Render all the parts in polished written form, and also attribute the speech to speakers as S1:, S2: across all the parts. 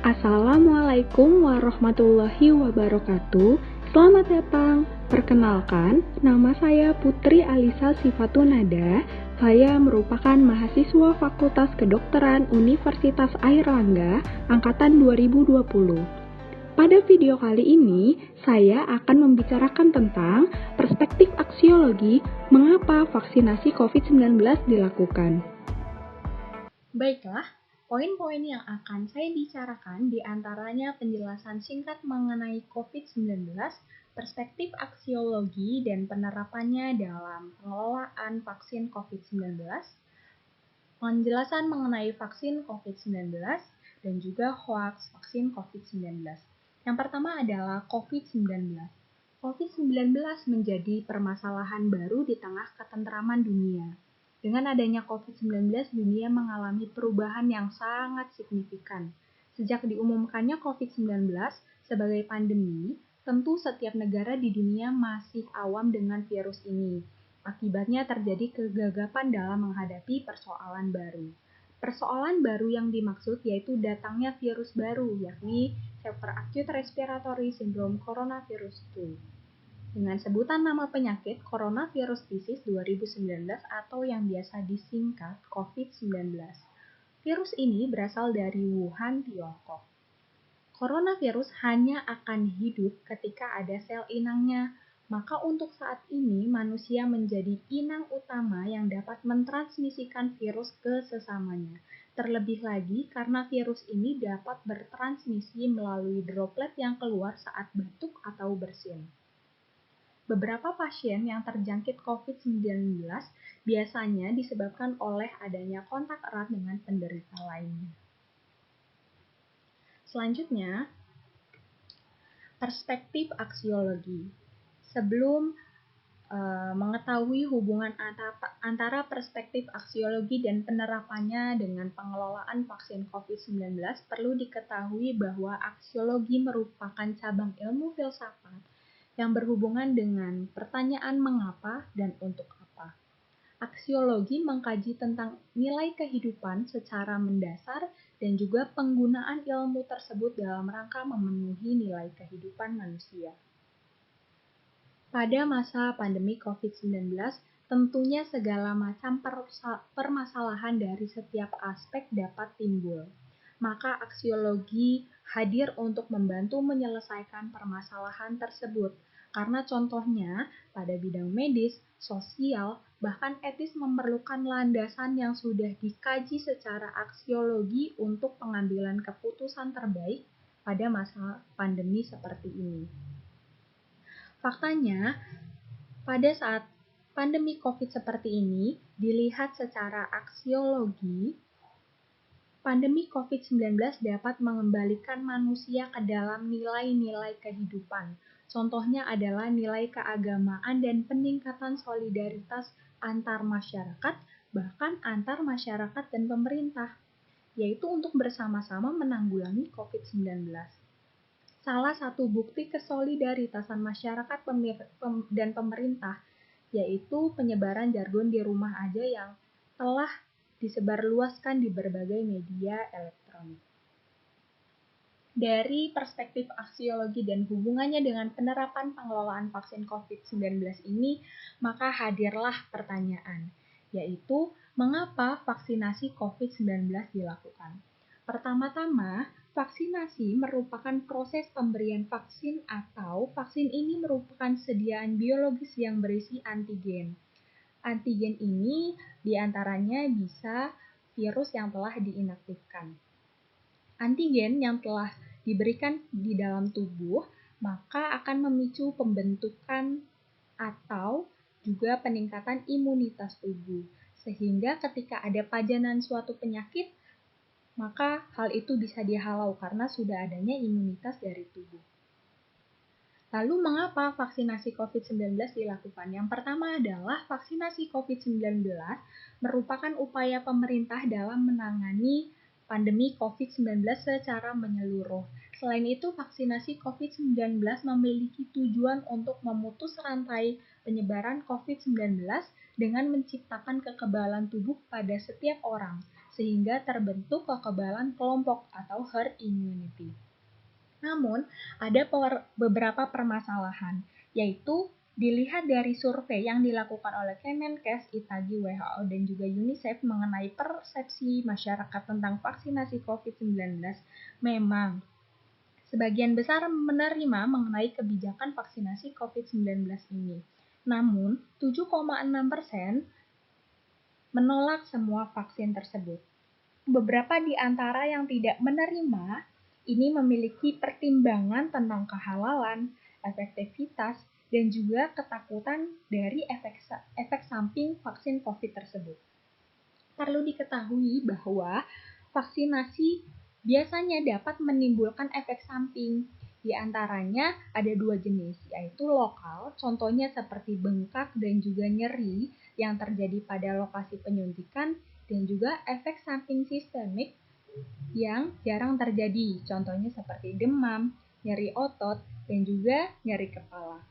S1: Assalamualaikum warahmatullahi wabarakatuh. Selamat datang. Perkenalkan, nama saya Putri Alisa Sifatunada. Saya merupakan mahasiswa Fakultas Kedokteran Universitas Airlangga angkatan 2020. Pada video kali ini, saya akan membicarakan tentang perspektif aksiologi mengapa vaksinasi COVID-19 dilakukan. Baiklah, poin-poin yang akan saya bicarakan diantaranya penjelasan singkat mengenai COVID-19, perspektif aksiologi dan penerapannya dalam pengelolaan vaksin COVID-19, penjelasan mengenai vaksin COVID-19, dan juga hoaks vaksin COVID-19. Yang pertama adalah COVID-19. COVID-19 menjadi permasalahan baru di tengah ketentraman dunia. Dengan adanya COVID-19, dunia mengalami perubahan yang sangat signifikan. Sejak diumumkannya COVID-19 sebagai pandemi, tentu setiap negara di dunia masih awam dengan virus ini. Akibatnya terjadi kegagapan dalam menghadapi persoalan baru. Persoalan baru yang dimaksud yaitu datangnya virus baru, yakni Severe Acute Respiratory Syndrome Coronavirus 2. Dengan sebutan nama penyakit Coronavirus Disease 2019 atau yang biasa disingkat COVID-19. Virus ini berasal dari Wuhan, Tiongkok. Coronavirus hanya akan hidup ketika ada sel inangnya, maka untuk saat ini manusia menjadi inang utama yang dapat mentransmisikan virus ke sesamanya. Terlebih lagi karena virus ini dapat bertransmisi melalui droplet yang keluar saat batuk atau bersin. Beberapa pasien yang terjangkit COVID-19 biasanya disebabkan oleh adanya kontak erat dengan penderita lainnya. Selanjutnya, perspektif aksiologi. Sebelum mengetahui hubungan antara perspektif aksiologi dan penerapannya dengan pengelolaan vaksin COVID-19, perlu diketahui bahwa aksiologi merupakan cabang ilmu filsafat yang berhubungan dengan pertanyaan mengapa dan untuk apa. Aksiologi mengkaji tentang nilai kehidupan secara mendasar dan juga penggunaan ilmu tersebut dalam rangka memenuhi nilai kehidupan manusia. Pada masa pandemi COVID-19, tentunya segala macam permasalahan dari setiap aspek dapat timbul. Maka aksiologi hadir untuk membantu menyelesaikan permasalahan tersebut. Karena contohnya, pada bidang medis, sosial, bahkan etis memerlukan landasan yang sudah dikaji secara aksiologi untuk pengambilan keputusan terbaik pada masa pandemi seperti ini. Faktanya, pada saat pandemi COVID seperti ini, dilihat secara aksiologi, pandemi COVID-19 dapat mengembalikan manusia ke dalam nilai-nilai kehidupan. Contohnya adalah nilai keagamaan dan peningkatan solidaritas antar masyarakat, bahkan antar masyarakat dan pemerintah, yaitu untuk bersama-sama menanggulangi COVID-19. Salah satu bukti kesolidaritasan masyarakat dan pemerintah yaitu penyebaran jargon di rumah aja yang telah disebarluaskan di berbagai media elektronik. Dari perspektif aksiologi dan hubungannya dengan penerapan pengelolaan vaksin COVID-19 ini, maka hadirlah pertanyaan, yaitu mengapa vaksinasi COVID-19 dilakukan? Pertama-tama, vaksinasi merupakan proses pemberian vaksin atau vaksin ini merupakan sediaan biologis yang berisi antigen. Antigen ini diantaranya bisa virus yang telah diinaktifkan. Antigen yang telah diberikan di dalam tubuh maka akan memicu pembentukan atau juga peningkatan imunitas tubuh. Sehingga ketika ada pajanan suatu penyakit, maka hal itu bisa dihalau karena sudah adanya imunitas dari tubuh. Lalu mengapa vaksinasi COVID-19 dilakukan? Yang pertama adalah vaksinasi COVID-19 merupakan upaya pemerintah dalam menangani pandemi COVID-19 secara menyeluruh. Selain itu, vaksinasi COVID-19 memiliki tujuan untuk memutus rantai penyebaran COVID-19 dengan menciptakan kekebalan tubuh pada setiap orang, sehingga terbentuk kekebalan kelompok atau herd immunity. Namun, ada beberapa permasalahan, yaitu dilihat dari survei yang dilakukan oleh Kemenkes, ITAGI, WHO, dan juga UNICEF mengenai persepsi masyarakat tentang vaksinasi COVID-19, memang sebagian besar menerima mengenai kebijakan vaksinasi COVID-19 ini. Namun, 7,6% menolak semua vaksin tersebut. Beberapa di antara yang tidak menerima ini memiliki pertimbangan tentang kehalalan, efektivitas, dan juga ketakutan dari efek samping vaksin COVID tersebut. Perlu diketahui bahwa vaksinasi biasanya dapat menimbulkan efek samping. Di antaranya ada 2 jenis, yaitu lokal, contohnya seperti bengkak dan juga nyeri yang terjadi pada lokasi penyuntikan, dan juga efek samping sistemik yang jarang terjadi, contohnya seperti demam, nyeri otot, dan juga nyeri kepala.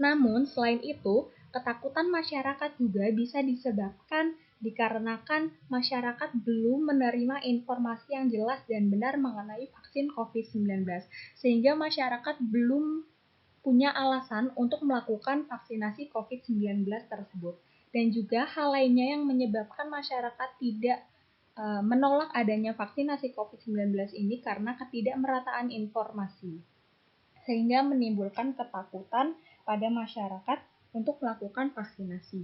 S1: Namun, selain itu, ketakutan masyarakat juga bisa disebabkan dikarenakan masyarakat belum menerima informasi yang jelas dan benar mengenai vaksin COVID-19, sehingga masyarakat belum punya alasan untuk melakukan vaksinasi COVID-19 tersebut. Dan juga hal lainnya yang menyebabkan masyarakat tidak menolak adanya vaksinasi COVID-19 ini karena ketidakmerataan informasi, sehingga menimbulkan ketakutan pada masyarakat untuk melakukan vaksinasi.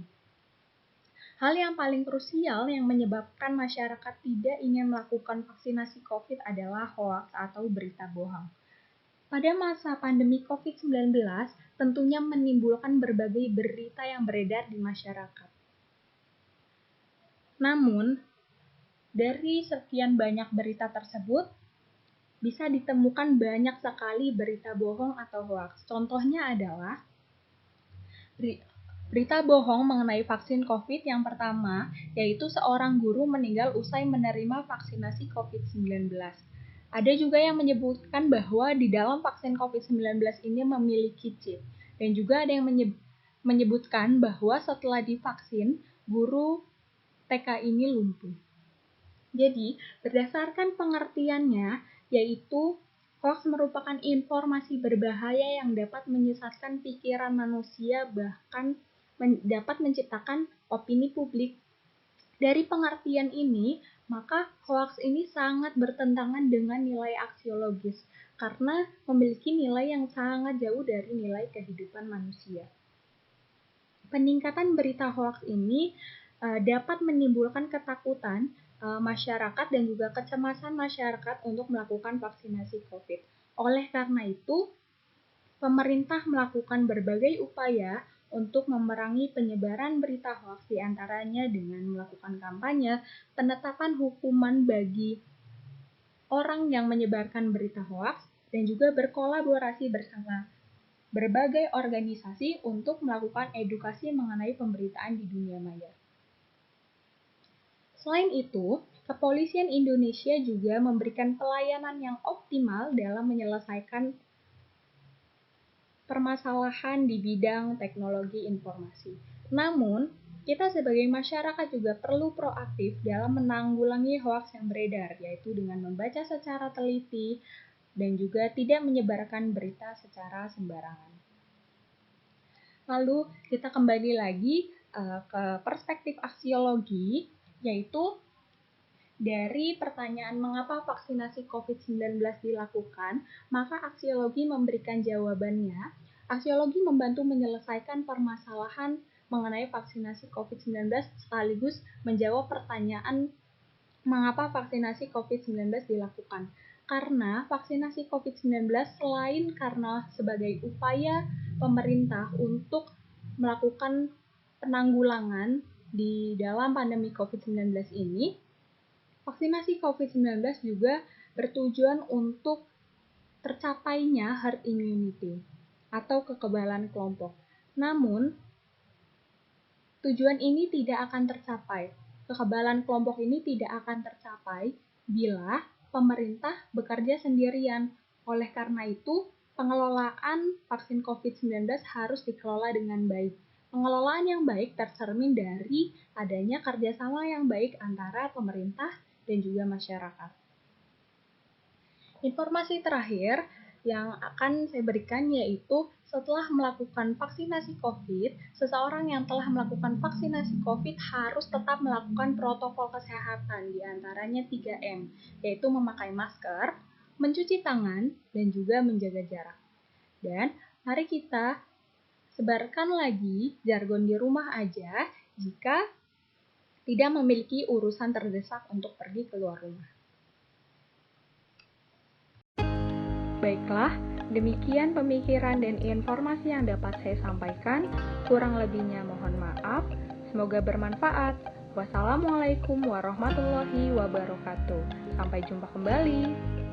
S1: Hal yang paling krusial yang menyebabkan masyarakat tidak ingin melakukan vaksinasi COVID adalah hoaks atau berita bohong. Pada masa pandemi COVID-19, tentunya menimbulkan berbagai berita yang beredar di masyarakat. Namun, dari sekian banyak berita tersebut, bisa ditemukan banyak sekali berita bohong atau hoaks. Contohnya adalah berita bohong mengenai vaksin COVID yang pertama, yaitu seorang guru meninggal usai menerima vaksinasi COVID-19. Ada juga yang menyebutkan bahwa di dalam vaksin COVID-19 ini memiliki chip. Dan juga ada yang menyebutkan bahwa setelah divaksin, guru TK ini lumpuh. Jadi, berdasarkan pengertiannya, yaitu hoax merupakan informasi berbahaya yang dapat menyesatkan pikiran manusia, bahkan dapat menciptakan opini publik. Dari pengertian ini, maka hoax ini sangat bertentangan dengan nilai aksiologis karena memiliki nilai yang sangat jauh dari nilai kehidupan manusia. Peningkatan berita hoax ini dapat menimbulkan ketakutan masyarakat dan juga kecemasan masyarakat untuk melakukan vaksinasi COVID. Oleh karena itu, pemerintah melakukan berbagai upaya untuk memerangi penyebaran berita hoax, di antaranya dengan melakukan kampanye, penetapan hukuman bagi orang yang menyebarkan berita hoax, dan juga berkolaborasi bersama berbagai organisasi untuk melakukan edukasi mengenai pemberitaan di dunia maya. Selain itu, Kepolisian Indonesia juga memberikan pelayanan yang optimal dalam menyelesaikan permasalahan di bidang teknologi informasi. Namun, kita sebagai masyarakat juga perlu proaktif dalam menanggulangi hoaks yang beredar, yaitu dengan membaca secara teliti dan juga tidak menyebarkan berita secara sembarangan. Lalu, kita kembali lagi ke perspektif aksiologi, yaitu dari pertanyaan mengapa vaksinasi COVID-19 dilakukan, maka aksiologi memberikan jawabannya. Aksiologi membantu menyelesaikan permasalahan mengenai vaksinasi COVID-19 sekaligus menjawab pertanyaan mengapa vaksinasi COVID-19 dilakukan. Karena vaksinasi COVID-19 selain karena sebagai upaya pemerintah untuk melakukan penanggulangan di dalam pandemi COVID-19 ini, vaksinasi COVID-19 juga bertujuan untuk tercapainya herd immunity atau kekebalan kelompok. Namun, tujuan ini tidak akan tercapai. Kekebalan kelompok ini tidak akan tercapai bila pemerintah bekerja sendirian. Oleh karena itu, pengelolaan vaksin COVID-19 harus dikelola dengan baik. Pengelolaan yang baik tercermin dari adanya kerjasama yang baik antara pemerintah dan juga masyarakat. Informasi terakhir yang akan saya berikan yaitu setelah melakukan vaksinasi COVID, seseorang yang telah melakukan vaksinasi COVID harus tetap melakukan protokol kesehatan, diantaranya 3M, yaitu memakai masker, mencuci tangan, dan juga menjaga jarak. Dan mari kita sebarkan lagi jargon di rumah aja jika tidak memiliki urusan terdesak untuk pergi keluar rumah. Baiklah, demikian pemikiran dan informasi yang dapat saya sampaikan. Kurang lebihnya mohon maaf. Semoga bermanfaat. Wassalamualaikum warahmatullahi wabarakatuh. Sampai jumpa kembali.